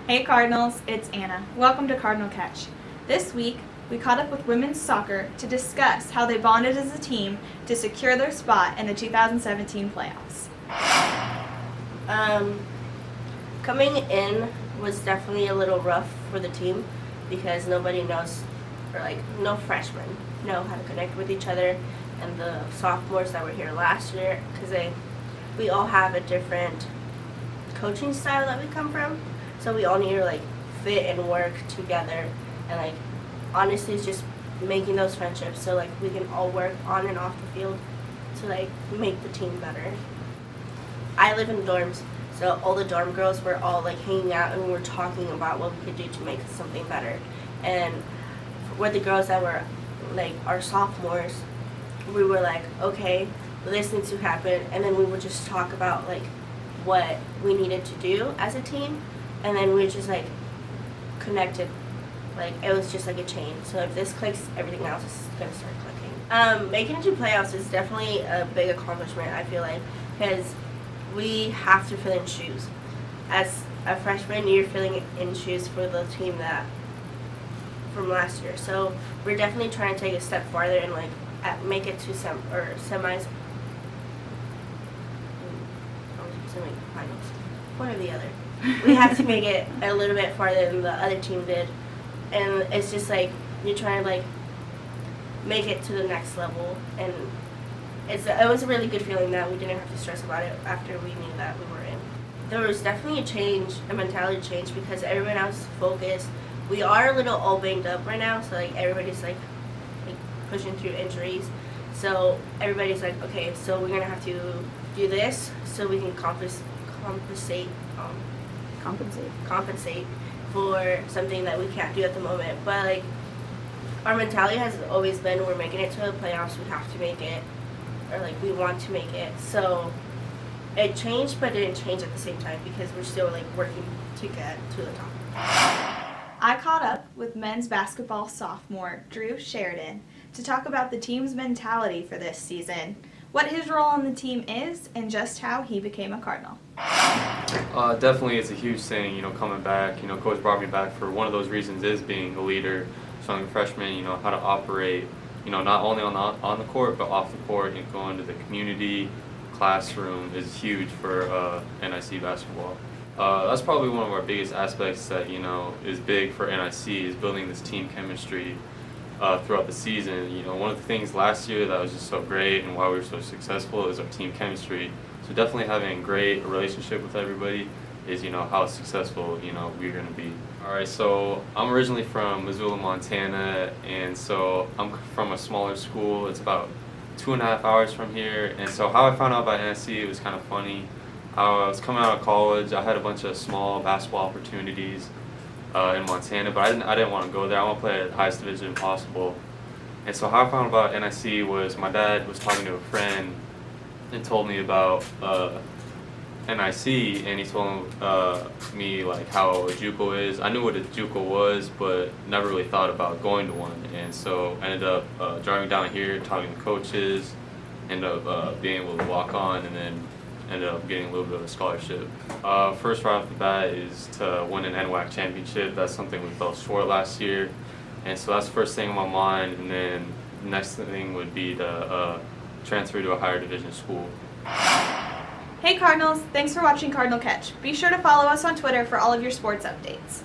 Hey Cardinals, it's Anna. Welcome to Cardinal Catch. This week, we caught up with women's soccer to discuss how they bonded as a team to secure their spot in the 2017 playoffs. Coming in was definitely a little rough for the team because nobody knows, or no freshmen know how to connect with each other, and the sophomores that were here last year, because we all have a different coaching style that we come from, so we all need to fit and work together, and honestly it's just making those friendships so we can all work on and off the field to make the team better. I live in dorms, so all the dorm girls were all hanging out, and we were talking about what we could do to make something better. And with the girls that were our sophomores, we were okay, this needs to happen, and then we would just talk about what we needed to do as a team, and then we just connected. It was just a chain. So if this clicks, everything else is gonna start clicking. Making it to playoffs is definitely a big accomplishment, I feel because we have to fill in shoes. As a freshman, you're filling in shoes for the team from last year. So we're definitely trying to take a step farther and make it to semis. Semi-finals. One or the other. We have to make it a little bit farther than the other team did, and it's just you're trying to make it to the next level, and it was a really good feeling that we didn't have to stress about it after we knew that we were in. There was definitely a mentality change because everyone else is focused. We are a little all banged up right now, so everybody's pushing through injuries. So everybody's okay, so we're gonna have to do this so we can compensate for something that we can't do at the moment. But our mentality has always been, we're making it to the playoffs, we have to make it, or we want to make it. So it changed, but it didn't change at the same time because we're still working to get to the top. I caught up with men's basketball sophomore Drew Sheridan to talk about the team's mentality for this season, what his role on the team is, and just how he became a Cardinal. Definitely it's a huge thing, coming back. Coach brought me back for one of those reasons is being a leader, showing freshmen, how to operate, not only on the court, but off the court, and going to the community classroom is huge for NIC basketball. That's probably one of our biggest aspects that, is big for NIC is building this team chemistry throughout the season. One of the things last year that was just so great and why we were so successful is our team chemistry. So definitely having a great relationship with everybody is, how successful, we're going to be. All right, so I'm originally from Missoula, Montana, and so I'm from a smaller school. It's about 2.5 hours from here, and so how I found out about NIC, it was kind of funny. I was coming out of college. I had a bunch of small basketball opportunities in Montana, but I didn't want to go there. I want to play at the highest division possible. And so how I found about NIC was my dad was talking to a friend and told me about NIC, and he told me how a JUCO is. I knew what a JUCO was, but never really thought about going to one. And so I ended up driving down here, talking to coaches, ended up being able to walk on, and then ended up getting a little bit of a scholarship. First right off the bat is to win an NWAC championship. That's something we fell short last year, and so that's the first thing on my mind. And then the next thing would be to transfer to a higher division school. Hey Cardinals, thanks for watching Cardinal Catch. Be sure to follow us on Twitter for all of your sports updates.